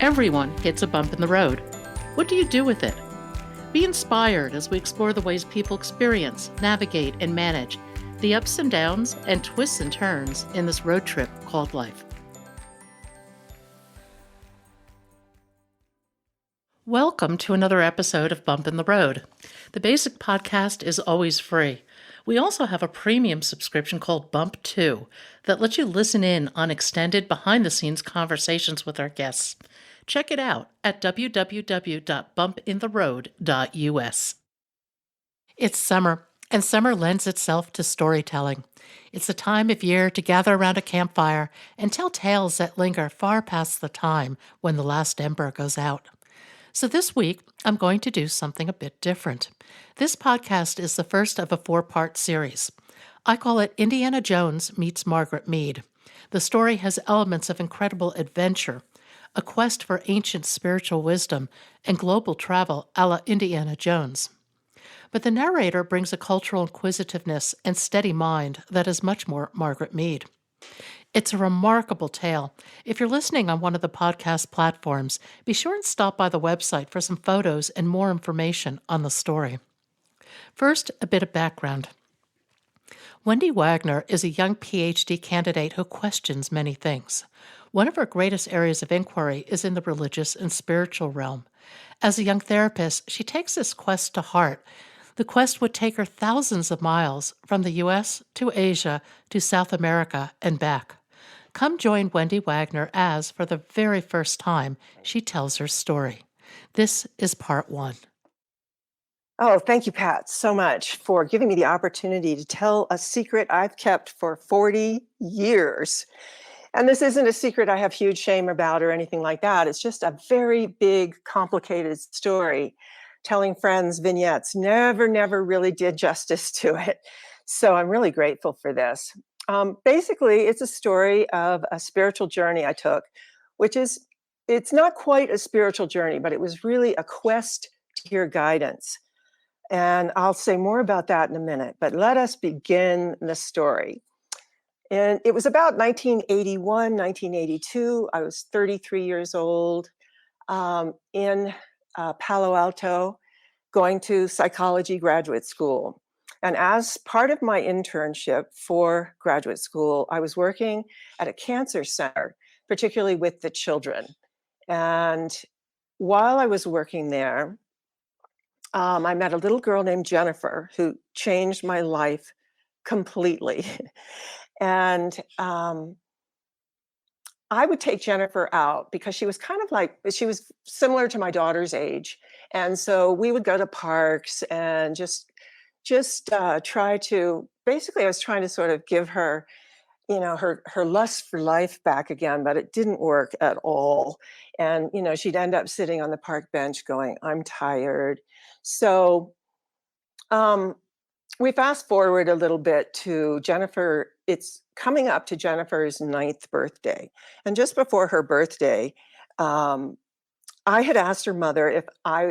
Everyone hits a bump in the road. What do you do with it? Be inspired as we explore the ways people experience, navigate, and manage the ups and downs and twists and turns in this road trip called life. Welcome to another episode of Bump in the Road. The basic podcast is always free. We also have a premium subscription called Bump 2 that lets you listen in on extended behind-the-scenes conversations with our guests. Check it out at www.bumpintheroad.us. It's summer, and summer lends itself to storytelling. It's a time of year to gather around a campfire and tell tales that linger far past the time when the last ember goes out. So this week, I'm going to do something a bit different. This podcast is the first of a 4-part series. I call it Indiana Jones Meets Margaret Mead. The story has elements of incredible adventure, a quest for ancient spiritual wisdom, and global travel a la Indiana Jones. But the narrator brings a cultural inquisitiveness and steady mind that is much more Margaret Mead. It's a remarkable tale. If you're listening on one of the podcast platforms, be sure and stop by the website for some photos and more information on the story. First, a bit of background. Wendy Wagner is a young PhD candidate who questions many things. One of her greatest areas of inquiry is in the religious and spiritual realm. As a young therapist, she takes this quest to heart. The quest would take her thousands of miles from the U.S. to Asia to South America and back. Come join Wendy Wagner as, for the very first time, she tells her story. This is part 1. Oh, thank you, Pat, so much for giving me the opportunity to tell a secret I've kept for 40 years. And this isn't a secret I have huge shame about or anything like that. It's just a very big, complicated story. Telling friends vignettes never really did justice to it. So I'm really grateful for this. Basically, it's a story of a spiritual journey I took, it's not quite a spiritual journey, but it was really a quest to hear guidance. And I'll say more about that in a minute, but let us begin the story. And it was about 1981, 1982. I was 33 years old in Palo Alto, going to psychology graduate school. And as part of my internship for graduate school, I was working at a cancer center, particularly with the children. And while I was working there, I met a little girl named Jennifer who changed my life completely. And I would take Jennifer out because she was she was similar to my daughter's age. And so we would go to parks and just try to, basically I was trying to sort of give her, her lust for life back again, but it didn't work at all. And, she'd end up sitting on the park bench going, I'm tired. So we fast forward a little bit to Jennifer. It's coming up to Jennifer's 9th birthday. And just before her birthday, I had asked her mother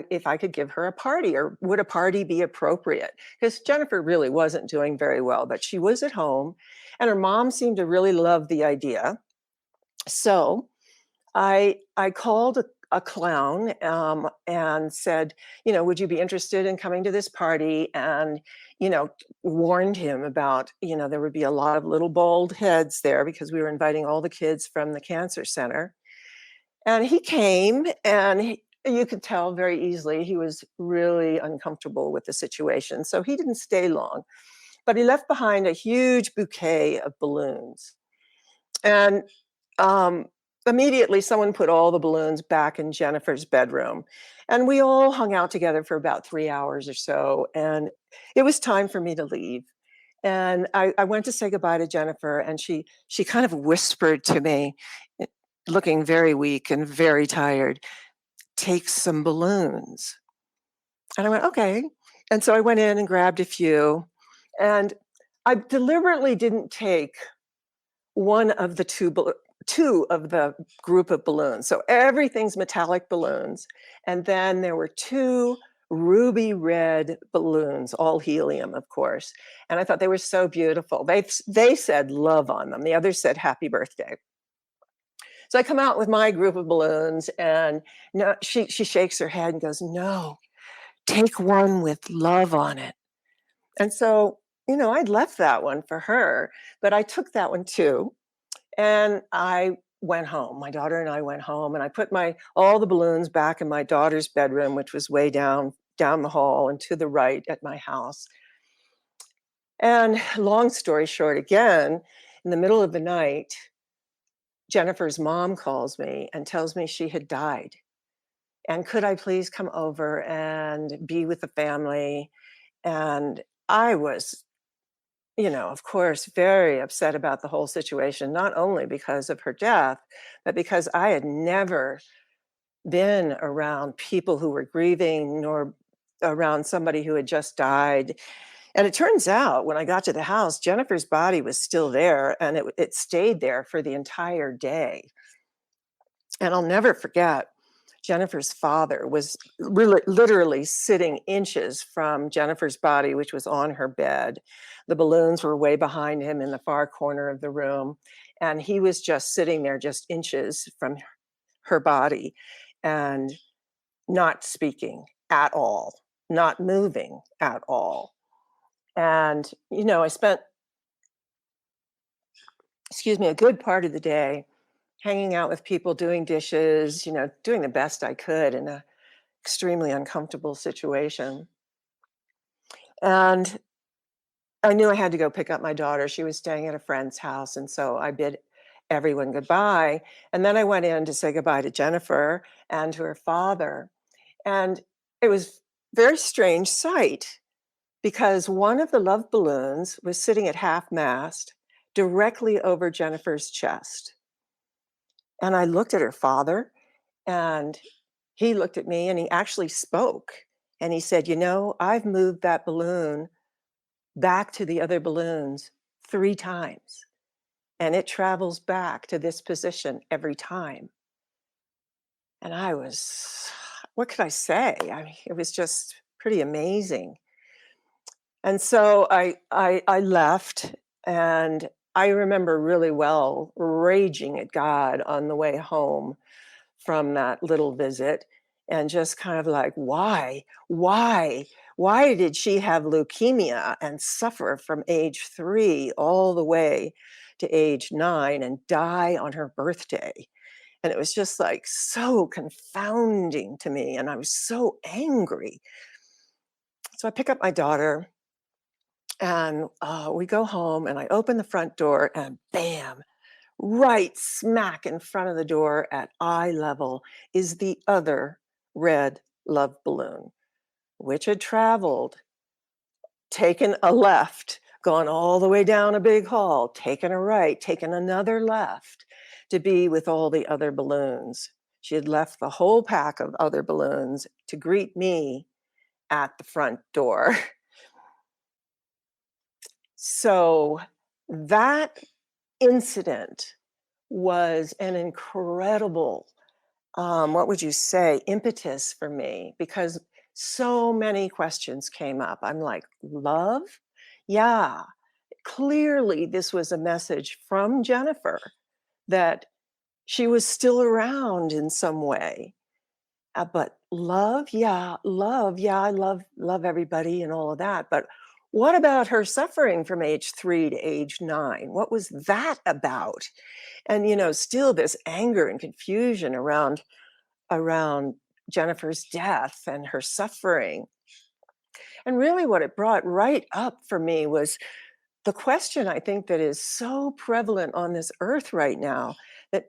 if I could give her a party, or would a party be appropriate? Because Jennifer really wasn't doing very well, but she was at home and her mom seemed to really love the idea. So I called a clown and said, would you be interested in coming to this party? And, warned him about, there would be a lot of little bald heads there because we were inviting all the kids from the cancer center. And he came, and you could tell very easily he was really uncomfortable with the situation. So he didn't stay long, but he left behind a huge bouquet of balloons. And immediately someone put all the balloons back in Jennifer's bedroom. And we all hung out together for about 3 hours or so. And it was time for me to leave. And I went to say goodbye to Jennifer, and she kind of whispered to me, looking very weak and very tired, take some balloons. And I went, okay. And so I went in and grabbed a few. And I deliberately didn't take one of the two of the group of balloons. So everything's metallic balloons. And then there were 2 ruby red balloons, all helium, of course. And I thought they were so beautiful. They said love on them. The others said happy birthday. So I come out with my group of balloons, and no, she shakes her head and goes, "No, take one with love on it." And so, I'd left that one for her, but I took that one too, and I went home. My daughter and I went home, and I put my all the balloons back in my daughter's bedroom, which was way down the hall and to the right at my house. And long story short, again, in the middle of the night, Jennifer's mom calls me and tells me she had died. And could I please come over and be with the family? And I was, of course, very upset about the whole situation, not only because of her death, but because I had never been around people who were grieving, nor around somebody who had just died. And it turns out when I got to the house, Jennifer's body was still there, and it stayed there for the entire day. And I'll never forget, Jennifer's father was really literally sitting inches from Jennifer's body, which was on her bed. The balloons were way behind him in the far corner of the room. And he was just sitting there, just inches from her body, and not speaking at all, not moving at all. And, I spent, excuse me, a good part of the day hanging out with people, doing dishes, doing the best I could in a extremely uncomfortable situation. And I knew I had to go pick up my daughter. She was staying at a friend's house. And so I bid everyone goodbye. And then I went in to say goodbye to Jennifer and to her father. And it was a very strange sight because one of the love balloons was sitting at half mast directly over Jennifer's chest. And I looked at her father, and he looked at me, and he actually spoke. And he said, I've moved that balloon back to the other balloons 3 times, and it travels back to this position every time. And what could I say? I mean, it was just pretty amazing. And so I left, and I remember really well raging at God on the way home from that little visit, and just kind of like, why did she have leukemia and suffer from age 3 all the way to age 9 and die on her birthday? And it was just like so confounding to me, and I was so angry. So I pick up my daughter, and we go home, and I open the front door, and bam, right smack in front of the door at eye level is the other red love balloon, which had traveled, taken a left, gone all the way down a big hall, taken a right, taken another left to be with all the other balloons. She had left the whole pack of other balloons to greet me at the front door. So that incident was an incredible, what would you say, impetus for me, because so many questions came up. I'm like, love? Yeah, clearly this was a message from Jennifer that she was still around in some way. But love, yeah, love, yeah, I love everybody and all of that. But what about her suffering from age 3 to age 9? What was that about? And still this anger and confusion around Jennifer's death and her suffering. And really what it brought right up for me was the question, I think, that is so prevalent on this earth right now that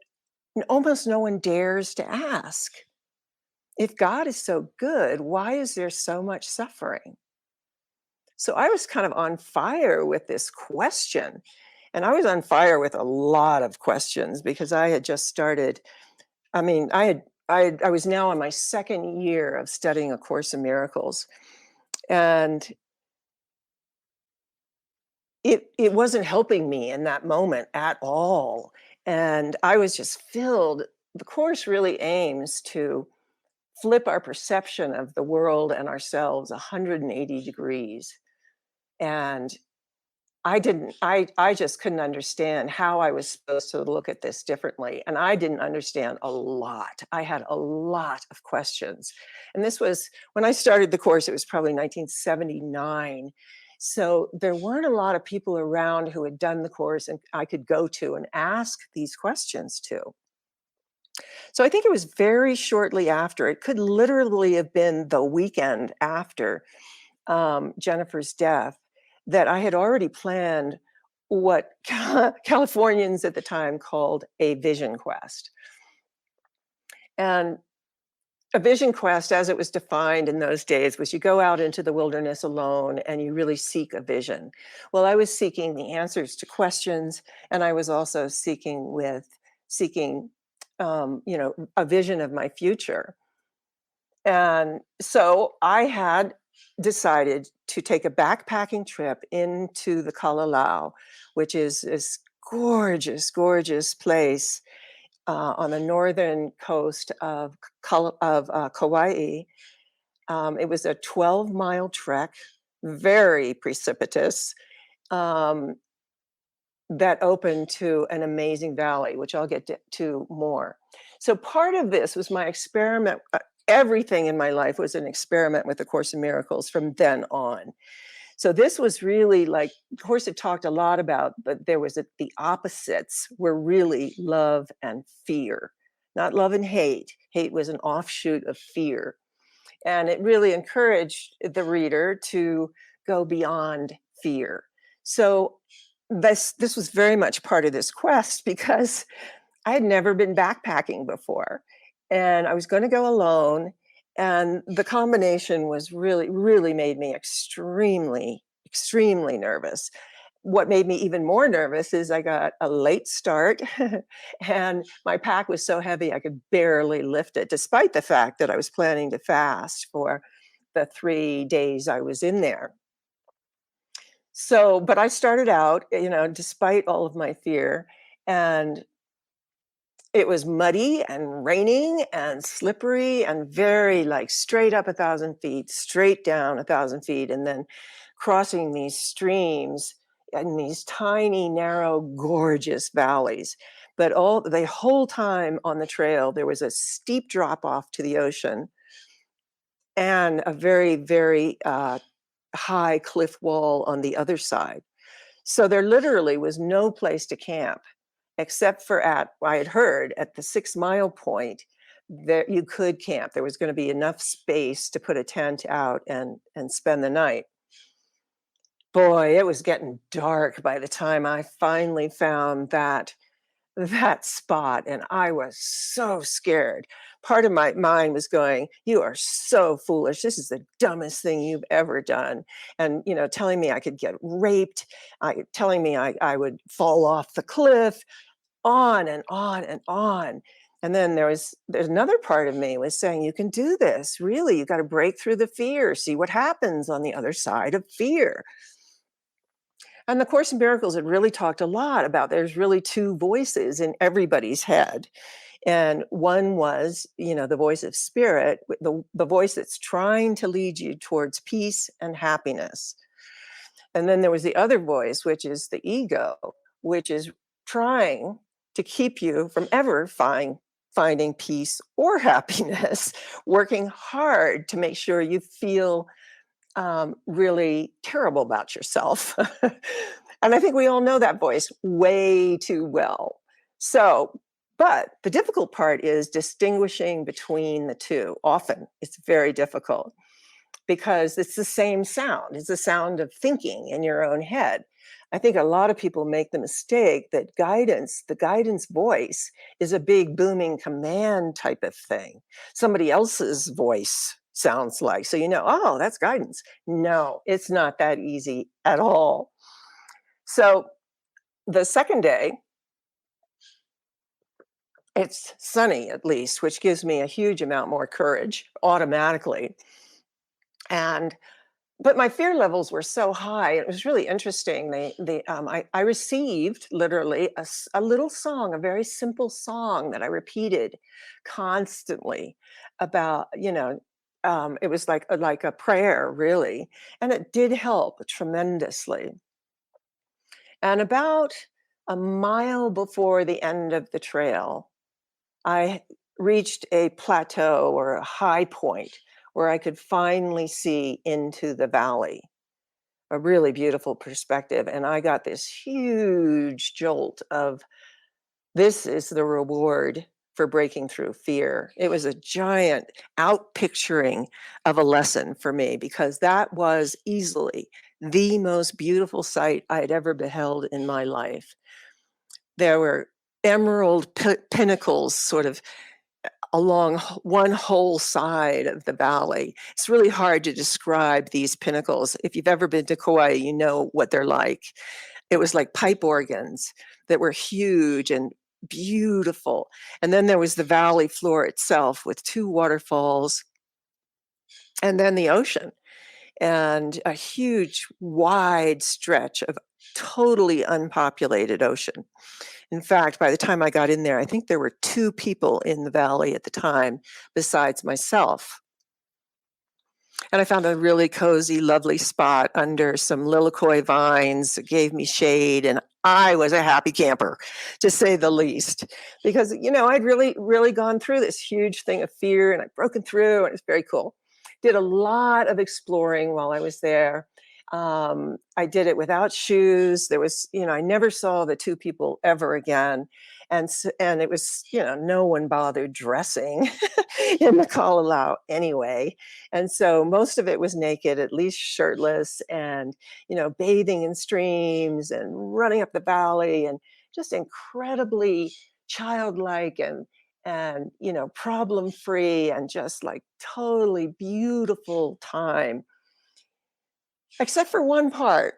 almost no one dares to ask. If God is so good, why is there so much suffering? So I was kind of on fire with this question. And I was on fire with a lot of questions because I had just started. I mean, I was now on my second year of studying A Course in Miracles, and it wasn't helping me in that moment at all. And I was just filled. The Course really aims to flip our perception of the world and ourselves 180 degrees. And I just couldn't understand how I was supposed to look at this differently, and I didn't understand a lot. I had a lot of questions, and this was when I started the course, it was probably 1979. So there weren't a lot of people around who had done the course and I could go to and ask these questions to. So I think it was very shortly after, it could literally have been the weekend after Jennifer's death, that I had already planned what Californians at the time called a vision quest. And a vision quest, as it was defined in those days, was you go out into the wilderness alone and you really seek a vision. Well, I was seeking the answers to questions, and I was also seeking, a vision of my future. And so I had decided to take a backpacking trip into the Kalalau, which is this gorgeous, gorgeous place on the northern coast of, Kauai. It was a 12-mile trek, very precipitous, um, that opened to an amazing valley, which I'll get to more. So part of this was my experiment. Everything in my life was an experiment with the Course in Miracles from then on. So this was really like, of course, it talked a lot about, but there was the opposites were really love and fear, not love and hate. Hate was an offshoot of fear. And it really encouraged the reader to go beyond fear. So this was very much part of this quest because I had never been backpacking before, and I was gonna go alone, and the combination was really made me extremely nervous. What made me even more nervous is I got a late start, and my pack was so heavy I could barely lift it, despite the fact that I was planning to fast for the 3 days I was in there. So, but I started out, despite all of my fear, and it was muddy and raining and slippery and very like straight up 1,000 feet, straight down 1,000 feet, and then crossing these streams and these tiny, narrow, gorgeous valleys. But all the whole time on the trail, there was a steep drop off to the ocean and a very high cliff wall on the other side. So there literally was no place to camp except for I had heard at the 6 mile point that you could camp. There was going to be enough space to put a tent out and spend the night. Boy, it was getting dark by the time I finally found that spot, and I was so scared. Part of my mind was going, "You are so foolish. This is the dumbest thing you've ever done." And, telling me I could get raped, telling me I would fall off the cliff, on and on and on. And then there's another part of me was saying, "You can do this. Really, you got to break through the fear, see what happens on the other side of fear." And the Course in Miracles had really talked a lot about there's really two voices in everybody's head. And one was, the voice of spirit, the voice that's trying to lead you towards peace and happiness. And then there was the other voice, which is the ego, which is trying to keep you from ever finding peace or happiness, working hard to make sure you feel really terrible about yourself. And I think we all know that voice way too well. So, but the difficult part is distinguishing between the two. Often it's very difficult because it's the same sound. It's the sound of thinking in your own head. I think a lot of people make the mistake that the guidance voice is a big booming command type of thing. Somebody else's voice sounds like, so oh, that's guidance. No, it's not that easy at all. So the second day, it's sunny at least, which gives me a huge amount more courage automatically. And but my fear levels were so high. It was really interesting. I received literally a little song, a very simple song that I repeated constantly about, it was like a prayer, really. And it did help tremendously. And about a mile before the end of the trail, I reached a plateau or a high point where I could finally see into the valley, a really beautiful perspective. And I got this huge jolt of, this is the reward for breaking through fear. It was a giant outpicturing of a lesson for me, because that was easily the most beautiful sight I had ever beheld in my life. There were emerald pinnacles sort of along one whole side of the valley. It's really hard to describe these pinnacles. If you've ever been to Kauai, you know what they're like. It was like pipe organs that were huge and beautiful. And then there was the valley floor itself with two waterfalls, and then the ocean, and a huge wide stretch of totally unpopulated ocean. In fact, by the time I got in there, I think there were 2 people in the valley at the time besides myself. And I found a really cozy, lovely spot under some lilikoi vines that gave me shade. And I was a happy camper, to say the least, because, I'd really gone through this huge thing of fear, and I'd broken through, and it's very cool. Did a lot of exploring while I was there. I did it without shoes. There was, I never saw the 2 people ever again. And it was, no one bothered dressing in the Kalalau anyway. And so most of it was naked, at least shirtless, and, bathing in streams and running up the valley, and just incredibly childlike and problem free, and just like totally beautiful time, except for one part.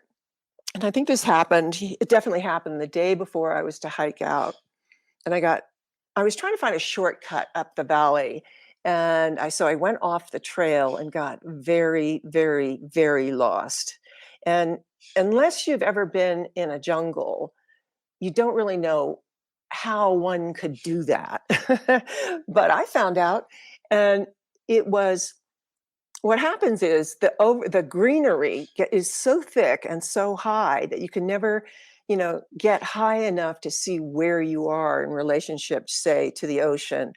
And I think it definitely happened the day before I was to hike out. And I was trying to find a shortcut up the valley. And so I went off the trail and got very, very, very lost. And unless you've ever been in a jungle, you don't really know how one could do that. But I found out, and it was, what happens is the greenery is so thick and so high that you can never, get high enough to see where you are in relationship, say, to the ocean,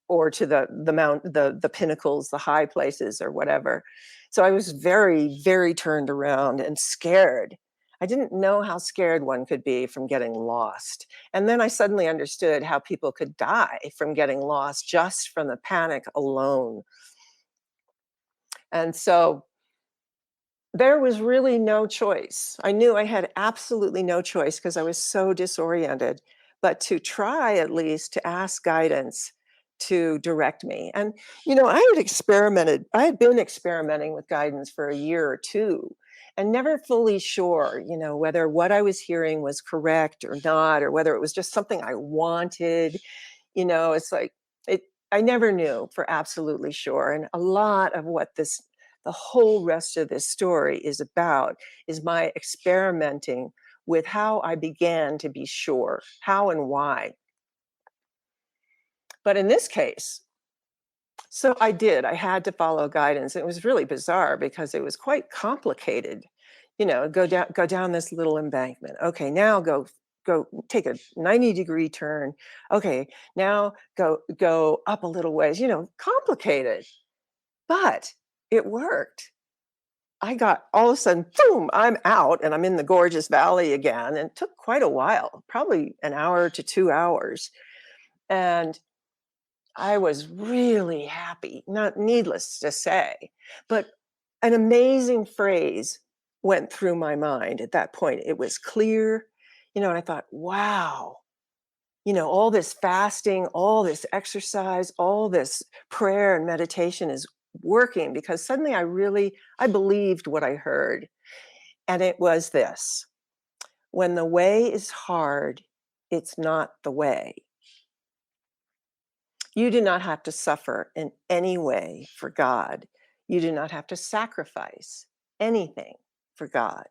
or to the pinnacles, the high places, or whatever. So I was very, very turned around and scared. I didn't know how scared one could be from getting lost. And then I suddenly understood how people could die from getting lost just from the panic alone. And so there was really no choice. I knew I had absolutely no choice, because I was so disoriented, but to try at least to ask guidance to direct me. And, I had been experimenting with guidance for a year or 2, and never fully sure, whether what I was hearing was correct or not, or whether it was just something I wanted. It's like, I never knew for absolutely sure. And a lot of what the whole rest of this story is about is my experimenting with how I began to be sure, how and why. But in this case, so I had to follow guidance. It was really bizarre because it was quite complicated. Go down this little embankment. Okay, now go take a 90-degree turn. Okay, now go up a little ways, complicated. But it worked. I got, all of a sudden, boom, I'm out, and I'm in the gorgeous valley again. And it took quite a while, probably an hour to 2 hours. And I was really happy, not needless to say. But an amazing phrase went through my mind at that point. It was clear, and I thought, wow, all this fasting, all this exercise, all this prayer and meditation is working, because suddenly I believed what I heard. And it was this: when the way is hard, it's not the way. You do not have to suffer in any way for God. You do not have to sacrifice anything for God.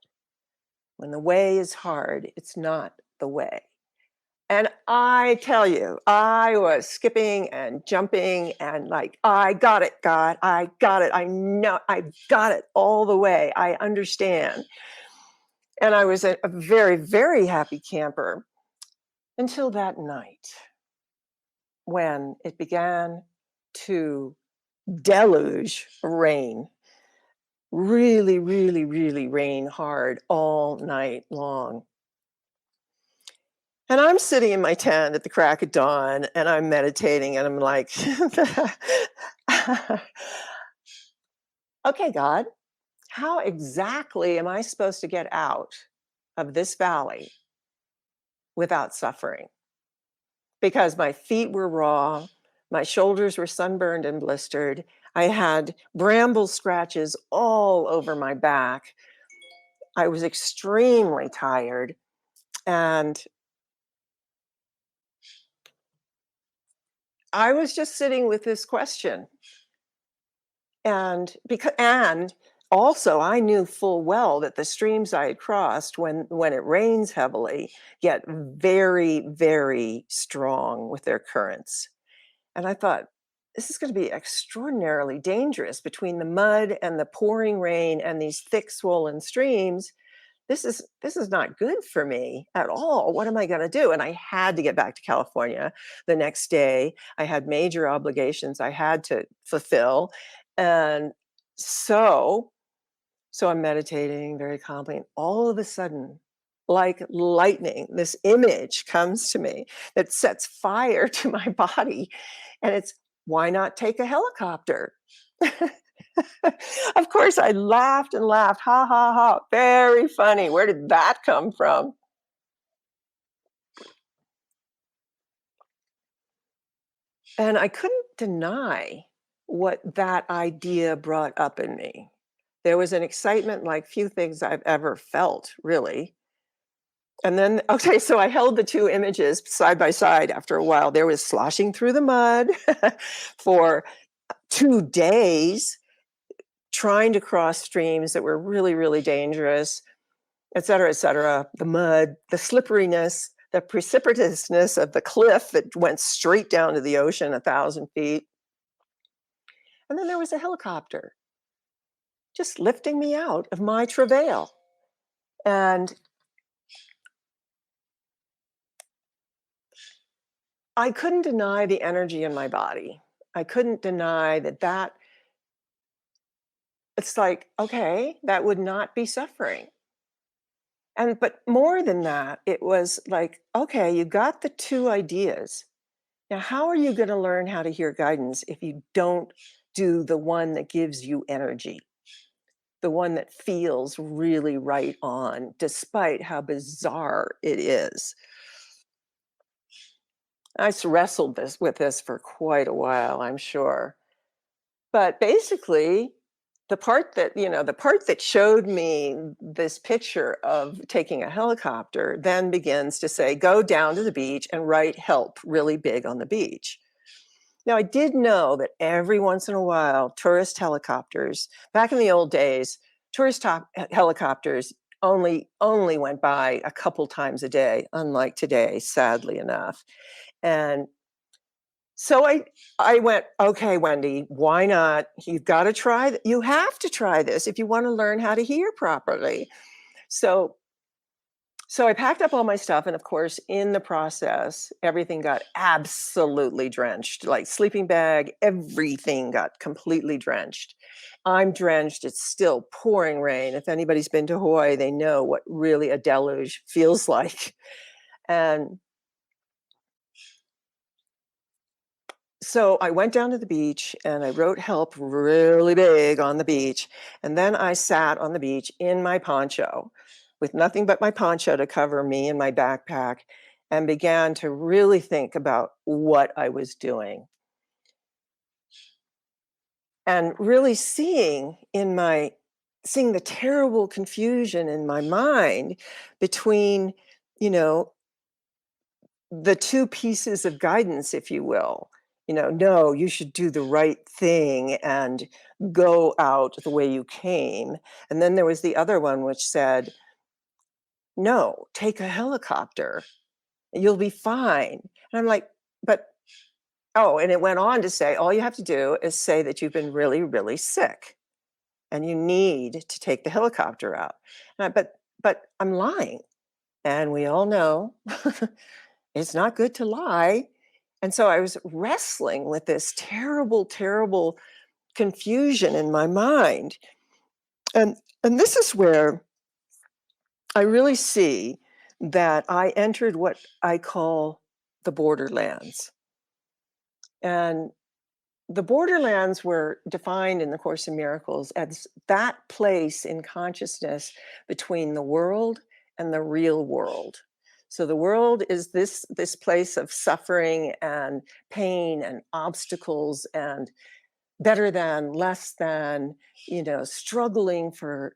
When the way is hard, it's not the way. And I tell you, I was skipping and jumping and like, I got it, God. I got it. I know I got it all the way. I understand. And I was a very, very happy camper until that night when it began to deluge rain. Really, really, really rain hard all night long. And I'm sitting in my tent at the crack of dawn and I'm meditating and I'm like, okay, God, how exactly am I supposed to get out of this valley without suffering? Because my feet were raw, my shoulders were sunburned and blistered. I had bramble scratches all over my back. I was extremely tired. And I was just sitting with this question. And also I knew full well that the streams I had crossed when it rains heavily get very, very strong with their currents. And I thought, this is going to be extraordinarily dangerous between the mud and the pouring rain and these thick swollen streams. This is not good for me at all. What am I going to do? And I had to get back to California the next day. I had major obligations I had to fulfill. And so so I'm meditating very calmly, and all of a sudden, like lightning, this image comes to me that sets fire to my body. And it's, why not take a helicopter? Of course, I laughed and laughed. Ha ha ha. Very funny. Where did that come from? And I couldn't deny what that idea brought up in me. There was an excitement like few things I've ever felt, really. And then, okay, so I held the two images side by side after a while. There was sloshing through the mud for 2 days, trying to cross streams that were really, really dangerous, et cetera, et cetera. The mud, the slipperiness, the precipitousness of the cliff that went straight down to the ocean 1,000 feet. And then there was a helicopter just lifting me out of my travail. And I couldn't deny the energy in my body. I couldn't deny that it's like, okay, that would not be suffering. And but more than that, it was like, okay, you got the two ideas. Now, how are you going to learn how to hear guidance if you don't do the one that gives you energy, the one that feels really right on, despite how bizarre it is? Wrestled with this for quite a while, I'm sure. But basically, the part that showed me this picture of taking a helicopter then begins to say, go down to the beach and write help really big on the beach. Now, I did know that every once in a while, tourist helicopters, back in the old days, helicopters only went by a couple times a day, unlike today, sadly enough. And so I went, okay, Wendy, why not? You've got to try. You have to try this if you want to learn how to hear properly. So so I packed up all my stuff, and of course, in the process, everything got absolutely drenched. Like sleeping bag, everything got completely drenched. I'm drenched. It's still pouring rain. If anybody's been to Hawaii, they know what really a deluge feels like. And so I went down to the beach and I wrote help really big on the beach. And then I sat on the beach in my poncho with nothing but my poncho to cover me and my backpack and began to really think about what I was doing. And really seeing the terrible confusion in my mind between, you know, the two pieces of guidance, if you will. No, you should do the right thing and go out the way you came. And then there was the other one which said, no, take a helicopter. You'll be fine. And I'm like, but, oh, and it went on to say, all you have to do is say that you've been really, really sick and you need to take the helicopter out. but I'm lying. And we all know it's not good to lie. And so I was wrestling with this terrible, terrible confusion in my mind. And and this is where I really see that I entered what I call the borderlands. And the borderlands were defined in the Course in Miracles as that place in consciousness between the world and the real world. So the world is this place of suffering and pain and obstacles and better than, less than, struggling for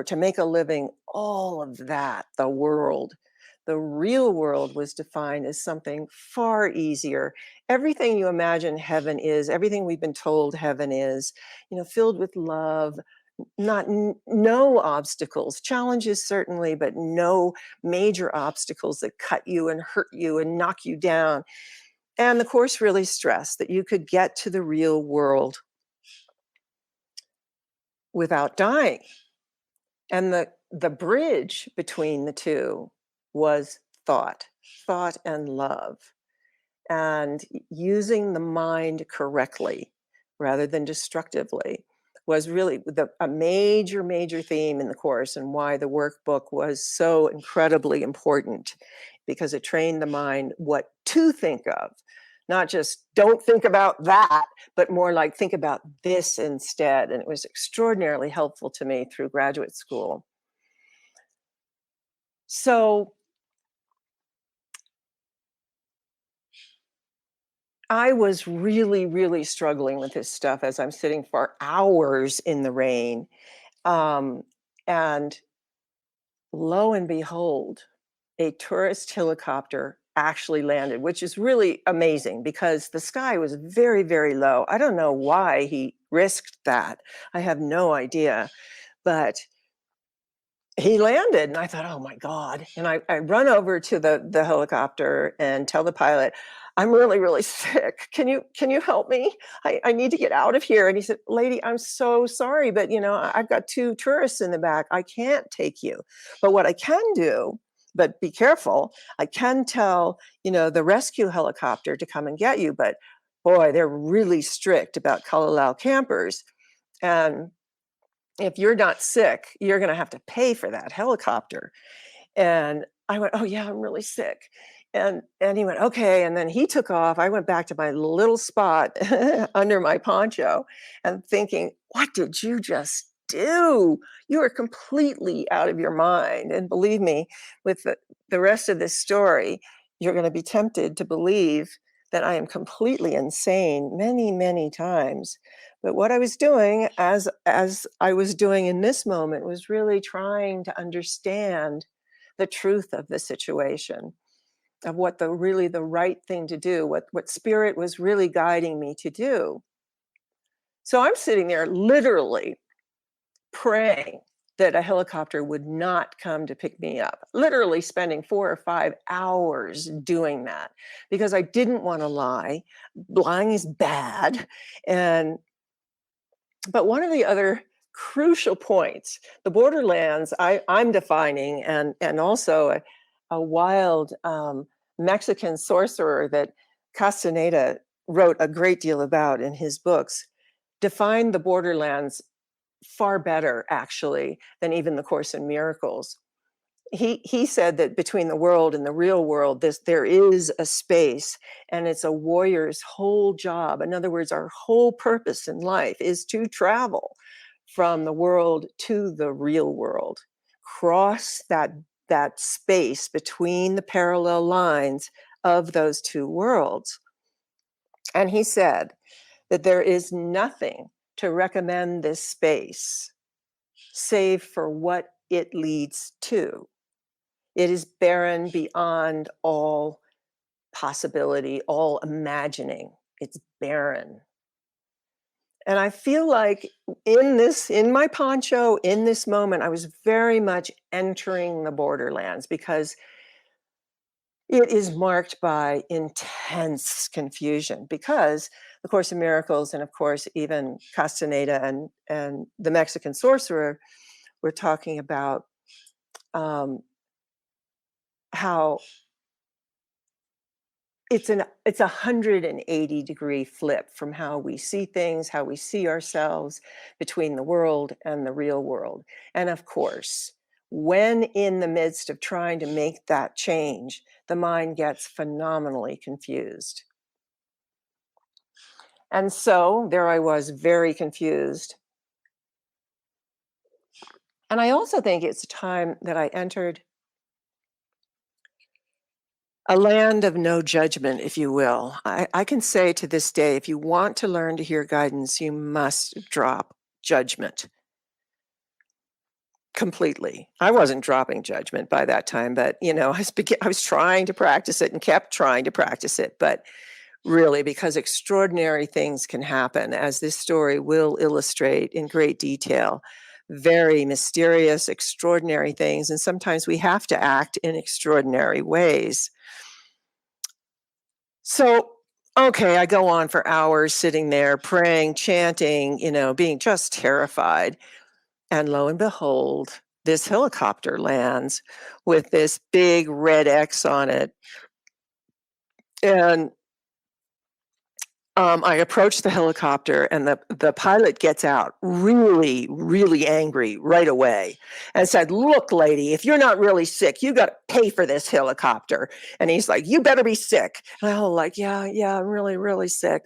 to make a living, all of that, the world. The real world was defined as something far easier. Everything you imagine heaven is, everything we've been told heaven is, filled with love, no obstacles, challenges certainly, but no major obstacles that cut you and hurt you and knock you down. And the course really stressed that you could get to the real world without dying. And the bridge between the two was thought and love, and using the mind correctly rather than destructively was really a major, major theme in the course, and why the workbook was so incredibly important, because it trained the mind what to think of, not just don't think about that, but more like think about this instead. And it was extraordinarily helpful to me through graduate school. So I was really, really struggling with this stuff as I'm sitting for hours in the rain. Um, and lo and behold, a tourist helicopter actually landed, which is really amazing because the sky was very, very low. I don't know why he risked that. I have no idea. But he landed, and I thought, oh my God. And I run over to the helicopter and tell the pilot, I'm really, really sick. Can you help me? I need to get out of here. And he said, lady, I'm so sorry, but I've got two tourists in the back. I can't take you. But what I can do, but be careful, I can tell, the rescue helicopter to come and get you. But boy, they're really strict about Kalalau campers. And if you're not sick, you're going to have to pay for that helicopter. And I went, oh yeah, I'm really sick. And he went, okay. And then he took off. I went back to my little spot under my poncho and thinking, what did you just do? You are completely out of your mind. And believe me, with the rest of this story, you're going to be tempted to believe that I am completely insane many, many times. But what I was doing, as I was doing in this moment, was really trying to understand the truth of the situation, of what the right thing to do, what spirit was really guiding me to do. So I'm sitting there literally praying that a helicopter would not come to pick me up, literally spending 4 or 5 hours doing that because I didn't want to lie. Lying is bad. And but one of the other crucial points, the borderlands I'm defining, and also a wild Mexican sorcerer that Castaneda wrote a great deal about in his books, defined the borderlands far better, actually, than even the Course in Miracles. He said that between the world and the real world, there is a space, and it's a warrior's whole job. In other words, our whole purpose in life is to travel from the world to the real world, cross that space between the parallel lines of those two worlds. And he said that there is nothing to recommend this space save for what it leads to. It is barren beyond all possibility, all imagining. It's barren. And I feel like in my poncho, in this moment, I was very much entering the borderlands because it is marked by intense confusion, because the Course in Miracles, and of course, even Castaneda and the Mexican sorcerer, were talking about how it's a 180-degree flip from how we see things, how we see ourselves between the world and the real world. And of course, when in the midst of trying to make that change, the mind gets phenomenally confused. And so there I was, very confused. And I also think it's a time that I entered a land of no judgment, if you will. I can say to this day, if you want to learn to hear guidance, you must drop judgment completely. I wasn't dropping judgment by that time, but I was trying to practice it and kept trying to practice it. But really, because extraordinary things can happen, as this story will illustrate in great detail. Very mysterious, extraordinary things. And sometimes we have to act in extraordinary ways. So, okay, I go on for hours sitting there praying, chanting, being just terrified. And lo and behold, this helicopter lands with this big red X on it. And I approach the helicopter, and the pilot gets out really, really angry right away and said, "Look, lady, if you're not really sick, you got to pay for this helicopter." And he's like, "You better be sick." And I was like, yeah, I'm really, really sick.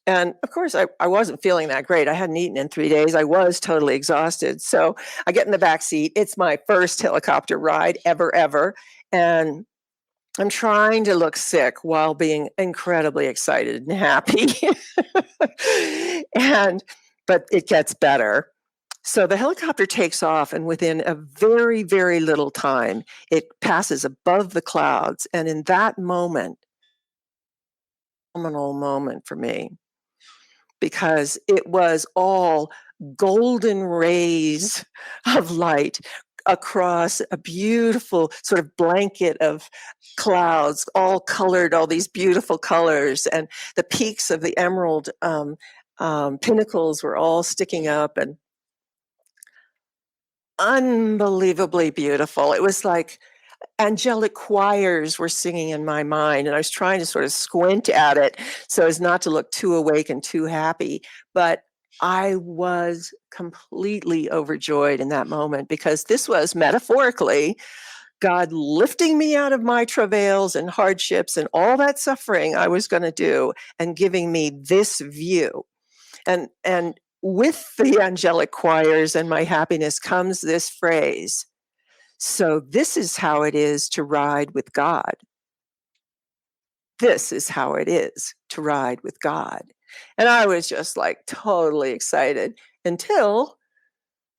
And of course, I wasn't feeling that great. I hadn't eaten in 3 days. I was totally exhausted. So I get in the back seat. It's my first helicopter ride ever. And I'm trying to look sick while being incredibly excited and happy. But it gets better. So the helicopter takes off, and within a very, very little time, it passes above the clouds. And in that moment, phenomenal moment for me, because it was all golden rays of light across a beautiful sort of blanket of clouds, all colored, all these beautiful colors, and the peaks of the emerald pinnacles were all sticking up, and unbelievably beautiful. It was like angelic choirs were singing in my mind, and I was trying to sort of squint at it so as not to look too awake and too happy. But I was completely overjoyed in that moment, because this was metaphorically God lifting me out of my travails and hardships and all that suffering I was going to do, and giving me this view. And with the angelic choirs and my happiness comes this phrase: "So this is how it is to ride with God. This is how it is to ride with God." And I was just like totally excited, until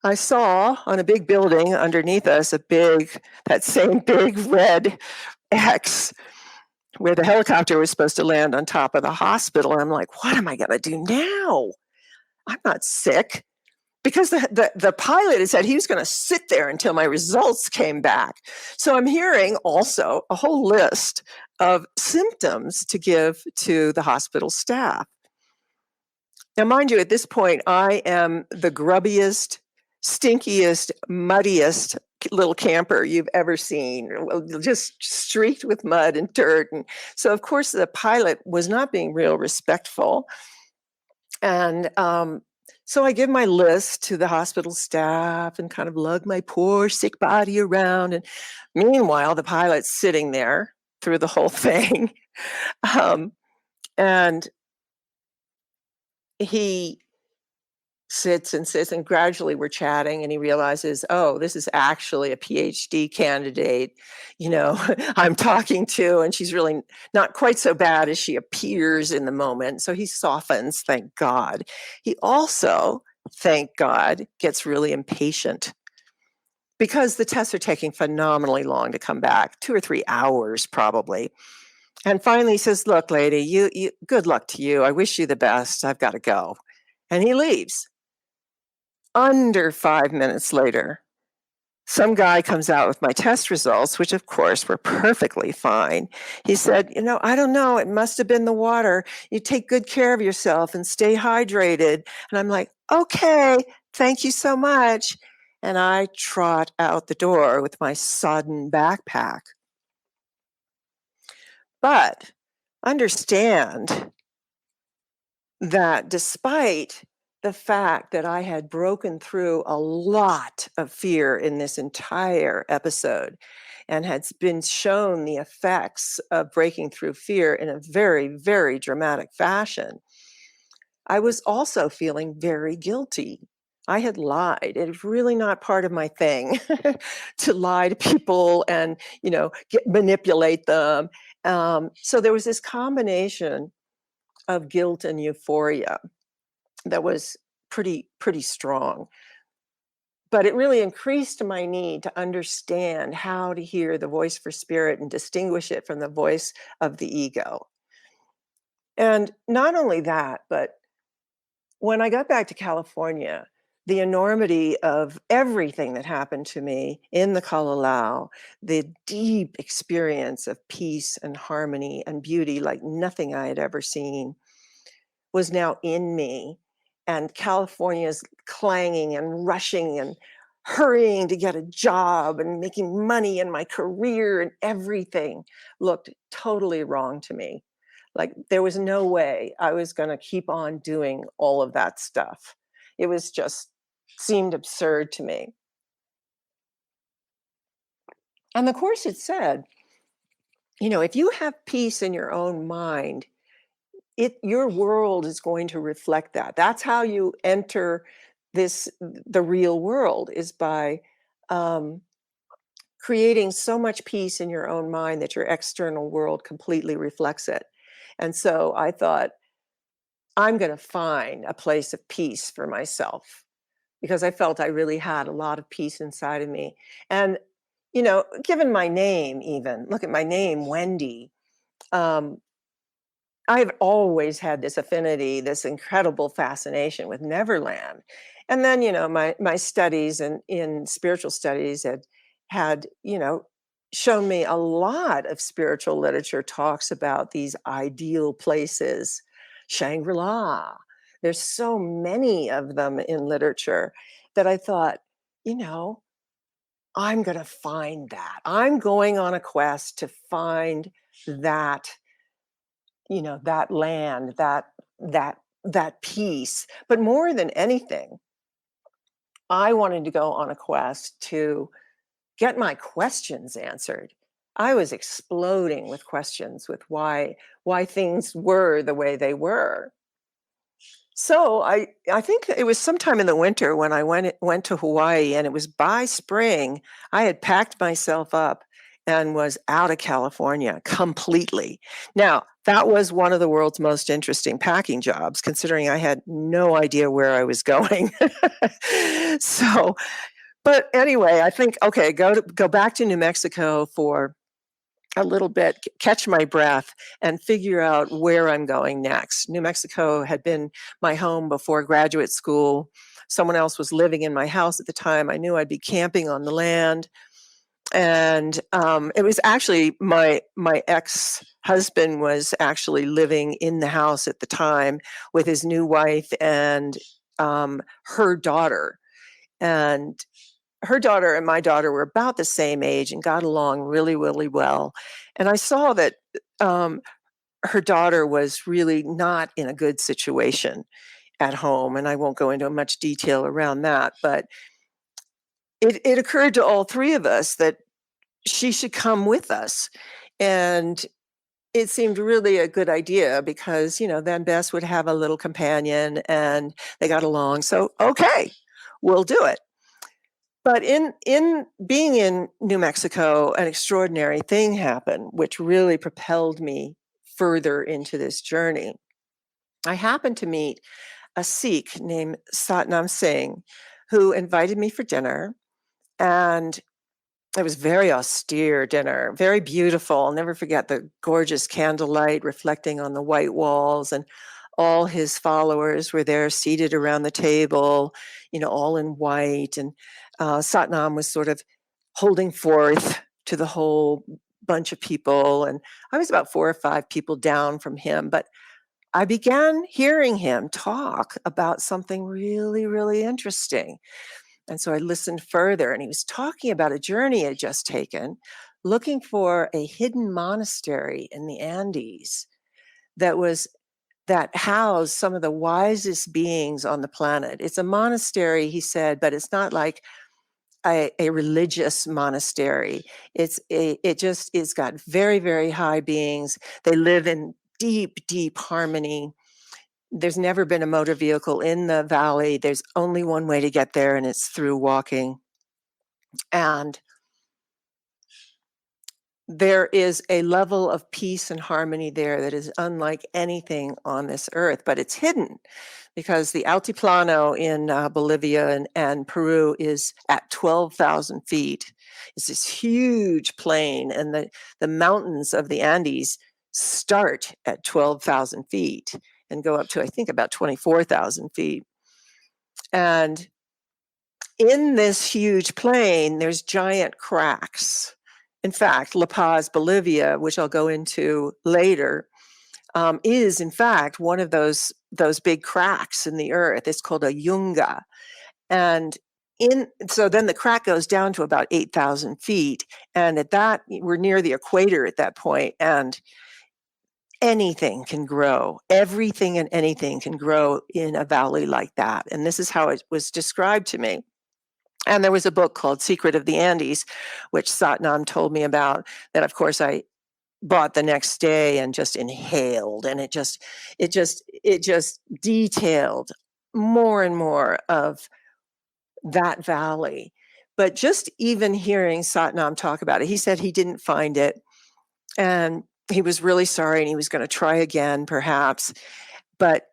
I saw on a big building underneath us that same big red X where the helicopter was supposed to land on top of the hospital. I'm like, what am I going to do now? I'm not sick. Because the pilot had said he was going to sit there until my results came back. So I'm hearing also a whole list of symptoms to give to the hospital staff. Now, mind you, at this point, I am the grubbiest, stinkiest, muddiest little camper you've ever seen, just streaked with mud and dirt. And so, of course, the pilot was not being real respectful. And so I give my list to the hospital staff and kind of lug my poor sick body around. And meanwhile, the pilot's sitting there through the whole thing. And he sits and sits, and gradually we're chatting, and he realizes, oh, this is actually a PhD candidate, I'm talking to, and she's really not quite so bad as she appears in the moment. So he softens, thank God. He also, thank God, gets really impatient, because the tests are taking phenomenally long to come back, 2 or 3 hours probably. And finally he says, "Look, lady, you good luck to you. I wish you the best. I've got to go." And he leaves. Under 5 minutes later, some guy comes out with my test results, which of course were perfectly fine. He said, "I don't know. It must have been the water. You take good care of yourself and stay hydrated." And I'm like, "Okay, thank you so much." and I trot out the door with my sodden backpack. But understand that despite the fact that I had broken through a lot of fear in this entire episode and had been shown the effects of breaking through fear in a very, very dramatic fashion, I was also feeling very guilty. I had lied. It was really not part of my thing to lie to people and, manipulate them. So there was this combination of guilt and euphoria that was pretty strong. But it really increased my need to understand how to hear the voice for spirit and distinguish it from the voice of the ego. And not only that, but when I got back to California, the enormity of everything that happened to me in the Kalalau, the deep experience of peace and harmony and beauty like nothing I had ever seen, was now in me. And California's clanging and rushing and hurrying to get a job and making money in my career and everything looked totally wrong to me. Like there was no way I was going to keep on doing all of that stuff. It was just seemed absurd to me. And the Course had said, if you have peace in your own mind, your world is going to reflect that. That's how you enter the real world, is by um, creating so much peace in your own mind that your external world completely reflects it. And so I thought, I'm going to find a place of peace for myself, because I felt I really had a lot of peace inside of me. And given my name, even look at my name, Wendy. um, I've always had this affinity, this incredible fascination with Neverland. And then, my studies in spiritual studies had, shown me a lot of spiritual literature talks about these ideal places, Shangri-La. There's so many of them in literature that I thought, you know, I'm going to find that. I'm going on a quest to find that, that land, that peace. But more than anything, I wanted to go on a quest to get my questions answered. I was exploding with questions with why things were the way they were. So I think it was sometime in the winter when I went to Hawaii, and it was by spring. I had packed myself up and was out of California completely. Now, that was one of the world's most interesting packing jobs, considering I had no idea where I was going. So, but anyway, I think, okay, go back to New Mexico for a little bit, catch my breath, and figure out where I'm going next. New Mexico had been my home before graduate school. Someone else was living in my house at the time. I knew I'd be camping on the land. And it was actually my ex-husband was actually living in the house at the time with his new wife and her daughter. And her daughter and my daughter were about the same age and got along really, really well. And I saw that her daughter was really not in a good situation at home. And I won't go into much detail around that, but it occurred to all three of us that she should come with us. And it seemed really a good idea because, then Bess would have a little companion and they got along. So, okay, we'll do it. But in being in New Mexico, an extraordinary thing happened, which really propelled me further into this journey. I happened to meet a Sikh named Satnam Singh, who invited me for dinner, and it was very austere dinner, very beautiful. I'll never forget the gorgeous candlelight reflecting on the white walls, and all his followers were there seated around the table, all in white. And Satnam was sort of holding forth to the whole bunch of people. And I was about 4 or 5 people down from him, but I began hearing him talk about something really, really interesting. And so I listened further, and he was talking about a journey he had just taken, looking for a hidden monastery in the Andes that was that housed some of the wisest beings on the planet. It's a monastery, he said, but it's not like a religious monastery. It's got very, very high beings. They live in deep, deep harmony. There's never been a motor vehicle in the valley. There's only one way to get there, and it's through walking. And there is a level of peace and harmony there that is unlike anything on this earth, but it's hidden because the Altiplano in Bolivia and Peru is at 12,000 feet. It's this huge plain, and the mountains of the Andes start at 12,000 feet and go up to, I think, about 24,000 feet. And in this huge plain, there's giant cracks. In fact, La Paz, Bolivia, which I'll go into later, is in fact one of those big cracks in the earth. It's called a yunga, and so then the crack goes down to about 8,000 feet, and at that we're near the equator at that point, and anything can grow. Everything and anything can grow in a valley like that, and this is how it was described to me. And there was a book called Secret of the Andes, which Satnam told me about, that of course I bought the next day and just inhaled, and it just detailed more and more of that valley. But just even hearing Satnam talk about it, he said he didn't find it, and he was really sorry, and he was going to try again perhaps. But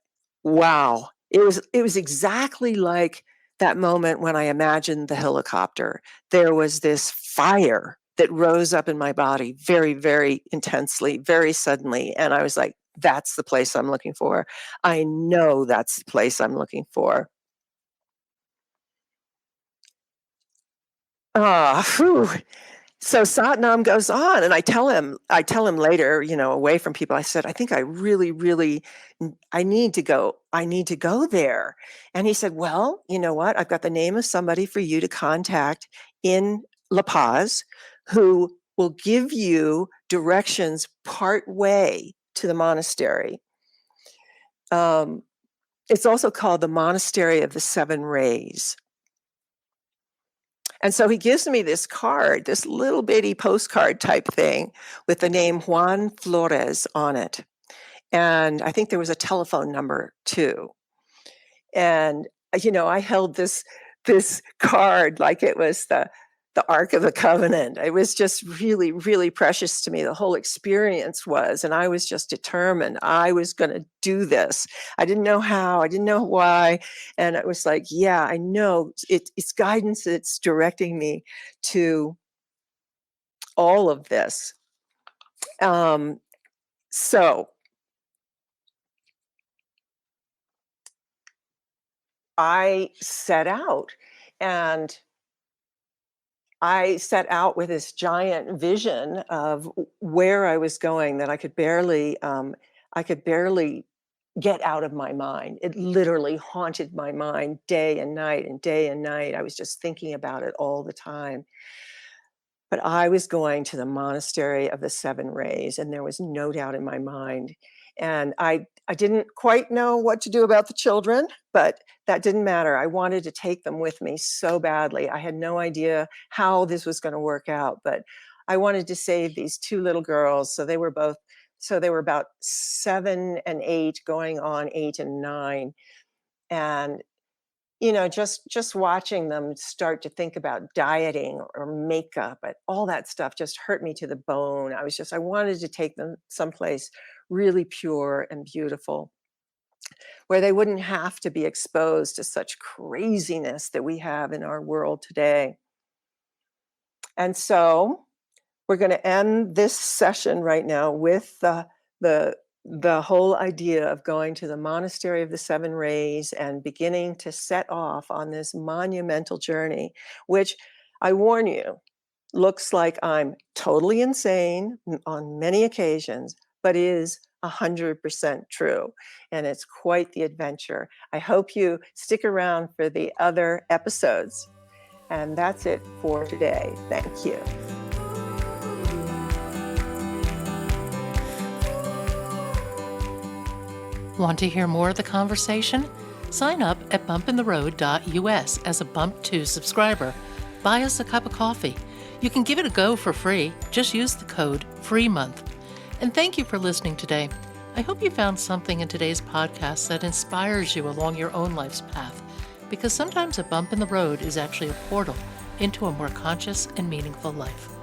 wow, it was exactly like that moment when I imagined the helicopter. There was this fire that rose up in my body very, very intensely, very suddenly, and I was like, that's the place I'm looking for. I know that's the place I'm looking for. Whew. So Satnam goes on, and I tell him later, away from people, I said, I think I really, really, I need to go. I need to go there. And he said, well, you know what? I've got the name of somebody for you to contact in La Paz who will give you directions part way to the monastery. It's also called the Monastery of the Seven Rays. And so he gives me this card, this little bitty postcard type thing with the name Juan Flores on it. And I think there was a telephone number too. And I held this card like it was the Ark of the Covenant. It was just really, really precious to me. The whole experience was, and I was just determined I was going to do this. I didn't know how, I didn't know why. And it was like, yeah, I know it's guidance that's directing me to all of this. So I set out, and I set out with this giant vision of where I was going that I could barely get out of my mind. It literally haunted my mind day and night and day and night. I was just thinking about it all the time. But I was going to the monastery of the Seven Rays, and there was no doubt in my mind. And I didn't quite know what to do about the children, but that didn't matter. I wanted to take them with me so badly. I had no idea how this was going to work out, but I wanted to save these two little girls. So they were about 7 and 8, going on 8 and 9. And just watching them start to think about dieting or makeup and all that stuff just hurt me to the bone. I wanted to take them someplace really pure and beautiful where they wouldn't have to be exposed to such craziness that we have in our world today. And so we're going to end this session right now with the whole idea of going to the Monastery of the Seven Rays and beginning to set off on this monumental journey, which I warn you, looks like I'm totally insane on many occasions, but is 100% true. And it's quite the adventure. I hope you stick around for the other episodes. And that's it for today. Thank you. Want to hear more of the conversation? Sign up at bumpintheroad.us as a Bump 2 subscriber. Buy us a cup of coffee. You can give it a go for free. Just use the code FREEMONTH. And thank you for listening today. I hope you found something in today's podcast that inspires you along your own life's path, because sometimes a bump in the road is actually a portal into a more conscious and meaningful life.